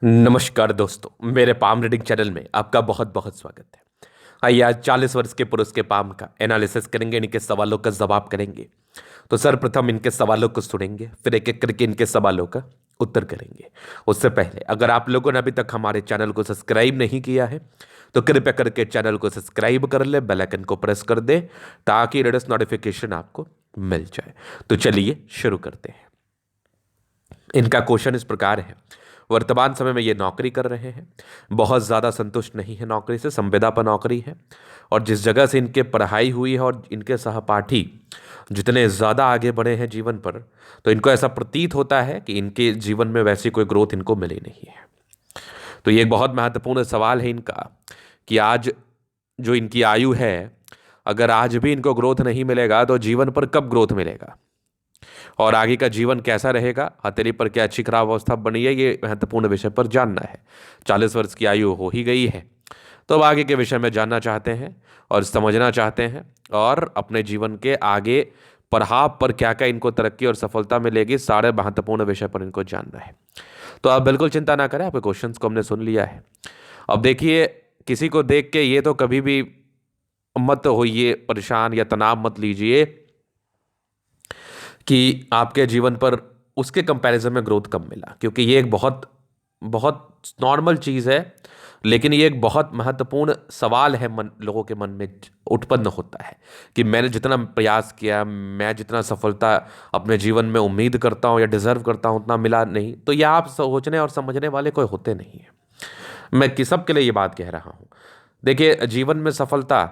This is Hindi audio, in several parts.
नमस्कार दोस्तों, मेरे पाम रीडिंग चैनल में आपका बहुत बहुत स्वागत है। आइए आज 40 वर्ष के पुरुष के पाम का एनालिसिस करेंगे, इनके सवालों का जवाब करेंगे। तो सर्वप्रथम इनके सवालों को सुनेंगे, फिर एक एक करके इनके सवालों का उत्तर करेंगे। उससे पहले अगर आप लोगों ने अभी तक हमारे चैनल को सब्सक्राइब नहीं किया है तो कृपया करके चैनल को सब्सक्राइब कर ले, बेल आइकन को प्रेस कर दे ताकि लेटेस्ट नोटिफिकेशन आपको मिल जाए। तो चलिए शुरू करते हैं। इनका क्वेश्चन इस प्रकार है। वर्तमान समय में ये नौकरी कर रहे हैं, बहुत ज़्यादा संतुष्ट नहीं है नौकरी से, संविदा पर नौकरी है। और जिस जगह से इनके पढ़ाई हुई है और इनके सहपाठी जितने ज़्यादा आगे बढ़े हैं जीवन पर, तो इनको ऐसा प्रतीत होता है कि इनके जीवन में वैसी कोई ग्रोथ इनको मिली नहीं है। तो ये एक बहुत महत्वपूर्ण सवाल है इनका कि आज जो इनकी आयु है, अगर आज भी इनको ग्रोथ नहीं मिलेगा तो जीवन पर कब ग्रोथ मिलेगा और आगे का जीवन कैसा रहेगा, हथेली पर क्या अच्छी खराब अवस्था बनी है, ये महत्वपूर्ण विषय पर जानना है। 40 वर्ष की आयु हो ही गई है, तो अब आगे के विषय में जानना चाहते हैं और समझना चाहते हैं और अपने जीवन के आगे पड़ाव पर क्या क्या इनको तरक्की और सफलता मिलेगी, सारे महत्वपूर्ण विषय पर इनको जानना है। तो आप बिल्कुल चिंता ना करें, आपके क्वेश्चंस को हमने सुन लिया है। अब देखिए, किसी को देख के ये तो कभी भी मत होइए परेशान या तनाव मत लीजिए कि आपके जीवन पर उसके कंपैरिजन में ग्रोथ कम मिला, क्योंकि ये एक बहुत बहुत नॉर्मल चीज़ है। लेकिन ये एक बहुत महत्वपूर्ण सवाल है, मन लोगों के मन में उत्पन्न होता है कि मैंने जितना प्रयास किया, मैं जितना सफलता अपने जीवन में उम्मीद करता हूँ या डिजर्व करता हूँ उतना मिला नहीं। तो यह आप सोचने और समझने वाले कोई होते नहीं हैं। मैं कि सबके लिए ये बात कह रहा हूँ। देखिए, जीवन में सफलता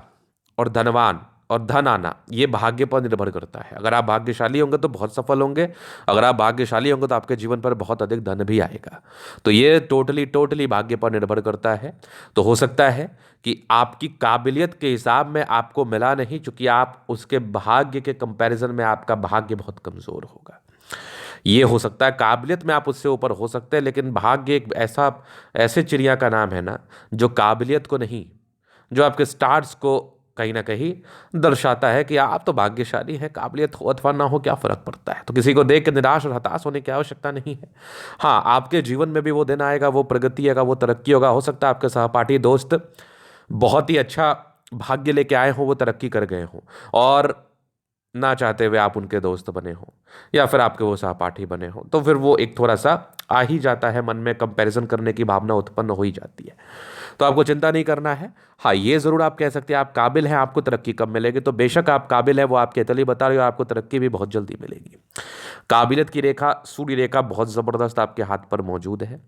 और धनवान और धन आना ये भाग्य पर निर्भर करता है। अगर आप भाग्यशाली होंगे तो बहुत सफल होंगे, अगर आप भाग्यशाली होंगे तो आपके जीवन पर बहुत अधिक धन भी आएगा। तो ये टोटली टोटली भाग्य पर निर्भर करता है। तो हो सकता है कि आपकी काबिलियत के हिसाब में आपको मिला नहीं, चूंकि आप उसके भाग्य के कंपैरिजन में आपका भाग्य बहुत कमजोर होगा। ये हो सकता है, काबिलियत में आप उससे ऊपर हो सकते हैं, लेकिन भाग्य एक ऐसे चिड़िया का नाम है ना, जो काबिलियत को नहीं, जो आपके स्टार्स को कहीं ना कहीं दर्शाता है कि आप तो भाग्यशाली हैं। काबिलियत हो अथवा ना हो क्या फर्क पड़ता है। तो किसी को देख के निराश और हताश होने की आवश्यकता नहीं है। हाँ, आपके जीवन में भी वो दिन आएगा, वो प्रगति आएगा, वो तरक्की होगा। हो सकता है आपके सहपाठी दोस्त बहुत ही अच्छा भाग्य लेके आए हों, वो तरक्की कर गए हों और ना चाहते हुए आप उनके दोस्त बने हो या फिर आपके वो सहपाठी बने हो, तो फिर वो एक थोड़ा सा आ ही जाता है, मन में कंपैरिजन करने की भावना उत्पन्न हो ही जाती है। तो आपको चिंता नहीं करना है। हाँ, ये ज़रूर आप कह सकते हैं आप काबिल हैं, आपको तरक्की कब मिलेगी। तो बेशक आप काबिल हैं, वो आपके तली बता रही हो, आपको तरक्की भी बहुत जल्दी मिलेगी। काबिलियत की रेखा, सूर्य रेखा बहुत ज़बरदस्त आपके हाथ पर मौजूद है।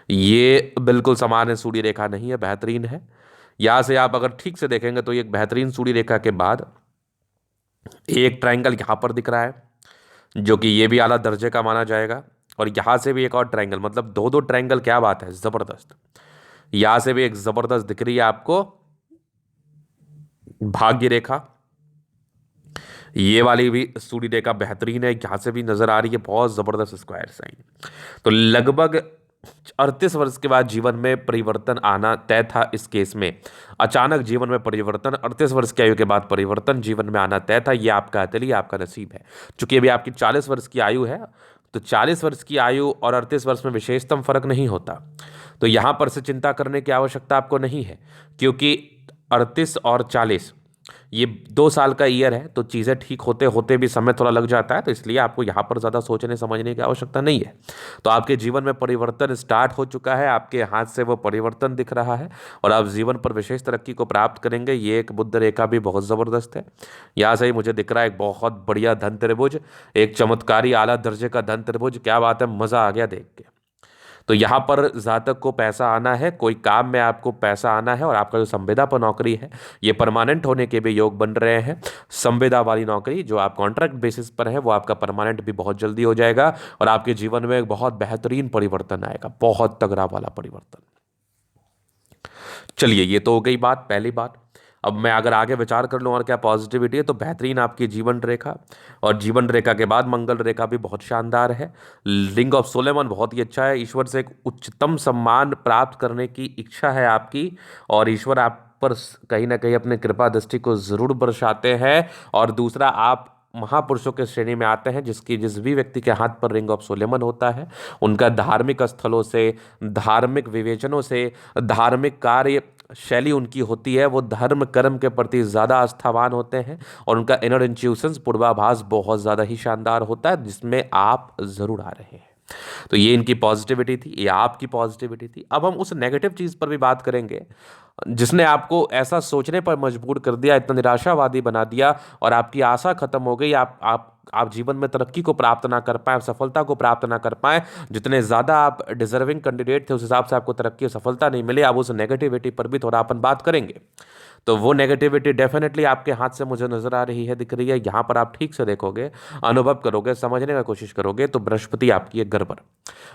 ये बिल्कुल सामान्य सूर्य रेखा नहीं है, बेहतरीन है। यहाँ से आप अगर ठीक से देखेंगे तो ये एक बेहतरीन सूर्य रेखा के बाद एक ट्रायंगल यहाँ पर दिख रहा है, जो कि ये भी आला दर्जे का माना जाएगा। और यहाँ से भी एक और ट्रायंगल, मतलब दो दो ट्रायंगल, क्या बात है, जबरदस्त। यहाँ से भी एक जबरदस्त दिख रही है आपको भाग्य रेखा। ये वाली भी सूर्य रेखा बेहतरीन है, यहाँ से भी नजर आ रही है, बहुत जबरदस्त स्क्वायर साइन। तो लगभग 38 वर्ष के बाद जीवन में परिवर्तन आना तय था। इस केस में अचानक जीवन में परिवर्तन, 38 वर्ष की आयु के बाद परिवर्तन जीवन में आना तय था। ये आपका अतली, आपका नसीब है। चूंकि अभी आपकी 40 वर्ष की आयु है, तो 40 वर्ष की आयु और 38 वर्ष में विशेषतम फर्क नहीं होता। तो यहां पर से चिंता करने की आवश्यकता आपको नहीं है, क्योंकि 38 और 40 ये 2 साल का ईयर है। तो चीज़ें ठीक होते होते भी समय थोड़ा लग जाता है, तो इसलिए आपको यहाँ पर ज़्यादा सोचने समझने की आवश्यकता नहीं है। तो आपके जीवन में परिवर्तन स्टार्ट हो चुका है, आपके हाथ से वो परिवर्तन दिख रहा है और आप जीवन पर विशेष तरक्की को प्राप्त करेंगे। ये एक बुध रेखा भी बहुत ज़बरदस्त है। यहाँ से ही मुझे दिख रहा है एक बहुत बढ़िया धन त्रिभुज, एक चमत्कारी आला दर्जे का धन त्रिभुज। क्या बात है, मज़ा आ गया देख के। तो यहाँ पर जातक को पैसा आना है, कोई काम में आपको पैसा आना है और आपका जो संविदा पर नौकरी है ये परमानेंट होने के भी योग बन रहे हैं। संविदा वाली नौकरी जो आप कॉन्ट्रैक्ट बेसिस पर है, वो आपका परमानेंट भी बहुत जल्दी हो जाएगा और आपके जीवन में एक बहुत बेहतरीन परिवर्तन आएगा, बहुत तगड़ा वाला परिवर्तन। चलिए, ये तो हो गई बात, पहली बात। अब मैं अगर आगे विचार कर लूँ और क्या पॉजिटिविटी है, तो बेहतरीन आपकी जीवन रेखा, और जीवन रेखा के बाद मंगल रेखा भी बहुत शानदार है। रिंग ऑफ सोलेमन बहुत ही अच्छा है। ईश्वर से एक उच्चतम सम्मान प्राप्त करने की इच्छा है आपकी, और ईश्वर आप पर कहीं ना कहीं अपने कृपा दृष्टि को जरूर बरसाते हैं। और दूसरा, आप महापुरुषों के श्रेणी में आते हैं, जिस भी व्यक्ति के हाथ पर रिंग ऑफ सोलेमन होता है, उनका धार्मिक स्थलों से, धार्मिक विवेचनों से, धार्मिक कार्य शैली उनकी होती है, वो धर्म कर्म के प्रति ज़्यादा आस्थावान होते हैं, और उनका इनर इंट्यूशंस, पूर्वाभास बहुत ज़्यादा ही शानदार होता है, जिसमें आप ज़रूर आ रहे हैं। तो ये इनकी पॉजिटिविटी थी, ये आपकी पॉजिटिविटी थी। अब हम उस नेगेटिव चीज़ पर भी बात करेंगे जिसने आपको ऐसा सोचने पर मजबूर कर दिया, इतना निराशावादी बना दिया, और आपकी आशा खत्म हो गई। आप जीवन में तरक्की को प्राप्त ना कर पाए, सफलता को प्राप्त ना कर पाए। जितने ज़्यादा आप डिजर्विंग कैंडिडेट थे, उस हिसाब से आपको तरक्की और सफलता नहीं मिली। अब उस नेगेटिविटी पर भी थोड़ा अपन बात करेंगे। तो वो नेगेटिविटी डेफिनेटली आपके हाथ से मुझे नजर आ रही है, दिख रही है। यहाँ पर आप ठीक से देखोगे, अनुभव करोगे, समझने का कोशिश करोगे, तो बृहस्पति आपकी है गड़बड़।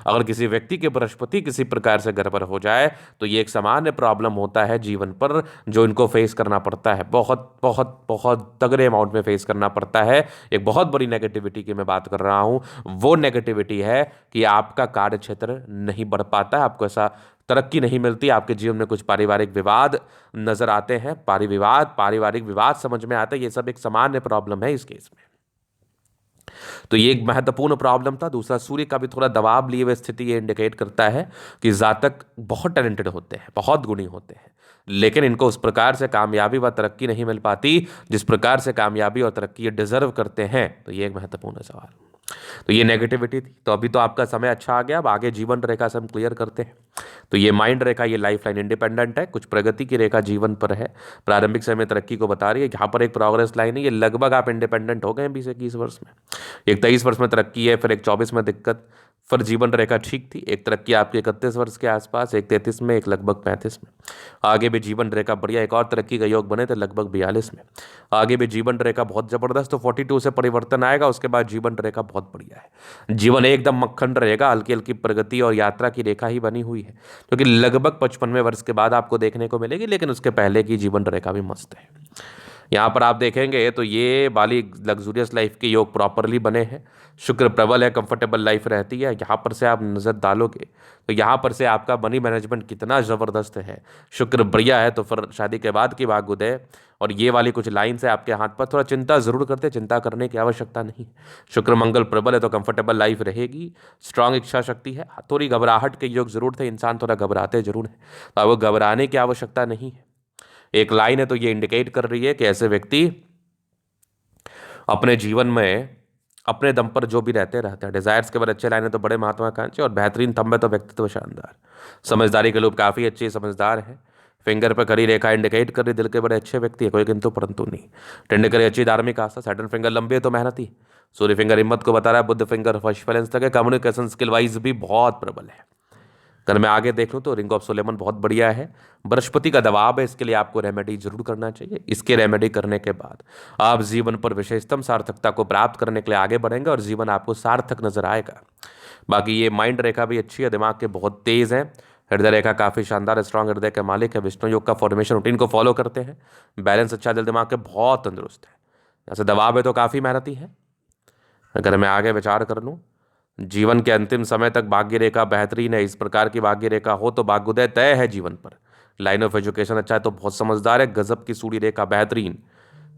अगर किसी व्यक्ति के बृहस्पति किसी प्रकार से गड़बड़ हो जाए, तो ये एक सामान्य प्रॉब्लम होता है जीवन पर, जो इनको फेस करना पड़ता है, बहुत बहुत बहुत तगड़े अमाउंट में फेस करना पड़ता है। एक बहुत बड़ी नेगेटिविटी की मैं बात कर रहा हूँ। वो नेगेटिविटी है कि आपका कार्य क्षेत्र नहीं बढ़ पाता है, आपको ऐसा तरक्की नहीं मिलती, आपके जीवन में कुछ पारिवारिक विवाद नजर आते हैं, पारिवारिक विवाद समझ में आता है। ये सब एक सामान्य प्रॉब्लम है इस केस में। तो ये एक महत्वपूर्ण प्रॉब्लम था। दूसरा, सूर्य का भी थोड़ा दबाव लिए हुए स्थिति ये इंडिकेट करता है कि जातक बहुत टैलेंटेड होते हैं, बहुत गुणी होते हैं, लेकिन इनको उस प्रकार से कामयाबी व तरक्की नहीं मिल पाती जिस प्रकार से कामयाबी और तरक्की ये डिजर्व करते हैं। तो ये एक महत्वपूर्ण सवाल। तो ये नेगेटिविटी थी। तो अभी तो आपका समय अच्छा आ गया। अब आगे जीवन रेखा से हम क्लियर करते हैं। तो ये माइंड रेखा, ये लाइफ लाइन इंडिपेंडेंट है, कुछ प्रगति की रेखा जीवन पर है, प्रारंभिक समय तरक्की को बता रही है। यहाँ पर एक प्रोग्रेस लाइन है, ये लगभग आप इंडिपेंडेंट हो गए हैं 20-21 वर्ष में। एक 23 वर्ष में तरक्की है, फिर एक 24 में दिक्कत, फिर जीवन रेखा ठीक थी। एक तरक्की आपकी 31 वर्ष के आसपास, एक 33 में, एक लगभग 35 में। आगे भी जीवन रेखा बढ़िया, एक और तरक्की का योग बने थे लगभग 42 में। आगे भी जीवन रेखा बहुत जबरदस्त, तो 42 से परिवर्तन आएगा। उसके बाद जीवन रेखा बहुत बढ़िया है, जीवन एकदम मक्खन रहेगा, हल्की हल्की प्रगति और यात्रा की रेखा ही बनी हुई है, क्योंकि लगभग 55वें वर्ष के बाद आपको देखने को मिलेगी, लेकिन उसके पहले की जीवन रेखा भी मस्त है। यहाँ पर आप देखेंगे तो ये वाली लग्जूरियस लाइफ के योग प्रॉपरली बने हैं। शुक्र प्रबल है, कंफर्टेबल लाइफ रहती है। यहाँ पर से आप नज़र डालोगे तो यहाँ पर से आपका मनी मैनेजमेंट कितना ज़बरदस्त है। शुक्र बढ़िया है, तो फिर शादी के बाद की भाग्योदय और ये वाली कुछ लाइन से आपके हाथ पर थोड़ा चिंता ज़रूर करते, चिंता करने की आवश्यकता नहीं। शुक्र मंगल प्रबल है, तो कंफर्टेबल लाइफ रहेगी। स्ट्रांग इच्छा शक्ति है, थोड़ी घबराहट के योग जरूर थे, इंसान थोड़ा घबराते जरूर है, तो आपको घबराने की आवश्यकता नहीं है। एक लाइन है तो ये इंडिकेट कर रही है कि ऐसे व्यक्ति अपने जीवन में अपने दम पर जो भी रहते हैं। डिजायर्स के बाद अच्छे लाइन है तो बड़े महत्वाकांक्षी और बेहतरीन थंब है तो व्यक्तित्व शानदार। समझदारी के लोग काफ़ी अच्छे समझदार हैं। फिंगर पर खड़ी रेखा इंडिकेट कर रही दिल के बड़े अच्छे व्यक्ति है, कोई किंतु परंतु नहीं। टेंड करे अच्छी धार्मिक आस्था। सैटर्न फिंगर लंबी है तो मेहनती। सूर्य फिंगर हिम्मत को बता रहा है। बुद्ध फिंगर फर्स्ट बैलेंस तक है। कम्युनिकेशन स्किल वाइज भी बहुत प्रबल है। अगर मैं आगे देख लूँ तो रिंग ऑफ सोलेमन बहुत बढ़िया है। बृहस्पति का दबाव है, इसके लिए आपको रेमेडी जरूर करना चाहिए। इसके रेमेडी करने के बाद आप जीवन पर विशेषतम सार्थकता को प्राप्त करने के लिए आगे बढ़ेंगे और जीवन आपको सार्थक नजर आएगा। बाकी ये माइंड रेखा भी अच्छी है, दिमाग के बहुत तेज है। हृदय रेखा काफ़ी शानदार, स्ट्रांग हृदय के मालिक है। विष्णु योग का फॉर्मेशन रूटीन को फॉलो करते हैं। बैलेंस अच्छा, दिल दिमाग के बहुत तंदुरुस्त है। जैसे दबाव है तो काफ़ी मेहनती है। अगर मैं आगे विचार कर लूँ, जीवन के अंतिम समय तक भाग्य रेखा बेहतरीन है। इस प्रकार की भाग्य रेखा हो तो भाग्योदय तय है जीवन पर। लाइन ऑफ एजुकेशन अच्छा है तो बहुत समझदार है। गजब की सूर्य रेखा बेहतरीन।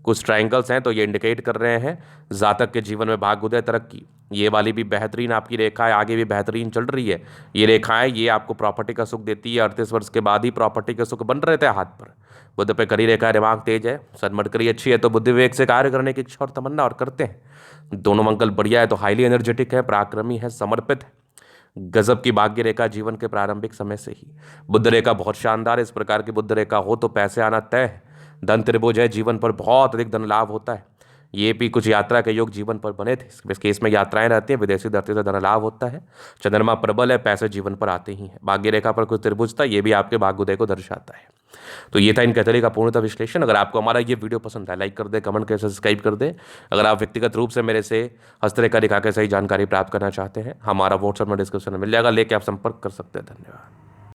कुछ ट्रायंगल्स हैं तो ये इंडिकेट कर रहे हैं जातक के जीवन में भाग्योदय तरक्की। ये वाली भी बेहतरीन आपकी रेखा है, आगे भी बेहतरीन चल रही है। ये रेखाएं ये आपको प्रॉपर्टी का सुख देती है। 38 वर्ष के बाद ही प्रॉपर्टी के सुख बन रहे थे हाथ पर। बुद्ध पे करी रेखा, दिमाग तेज है। सदमटकरी अच्छी है तो बुद्धि विवेक से कार्य करने की इच्छा और तमन्ना और करते हैं। दोनों मंगल बढ़िया है तो हाईली एनर्जेटिक है, पराक्रमी है, समर्पित है। गजब की भाग्य रेखा जीवन के प्रारंभिक समय से ही। बुद्ध रेखा बहुत शानदार है। इस प्रकार की बुद्ध रेखा हो तो पैसे आना तय है। धन त्रिभुज है, जीवन पर बहुत अधिक धन लाभ होता है। ये भी कुछ यात्रा के योग जीवन पर बने थे। इस केस में यात्राएं रहती हैं, विदेशी धरती से धन लाभ होता है। चंद्रमा प्रबल है, पैसे जीवन पर आते ही हैं। भाग्य रेखा पर कुछ त्रिभुज था, ये भी आपके भाग्योदय को दर्शाता है। तो ये था इन कैथोलिक का पूर्णतः विश्लेषण। अगर आपको हमारा ये वीडियो पसंद है, लाइक कर दे, कमेंट कर, सब्सक्राइब कर दे। अगर आप व्यक्तिगत रूप से मेरे से हस्तरेखा दिखा के सही जानकारी प्राप्त करना चाहते हैं, हमारा व्हाट्सएप में डिस्क्रिप्शन में मिल जाएगा, लेके आप संपर्क कर सकते हैं। धन्यवाद।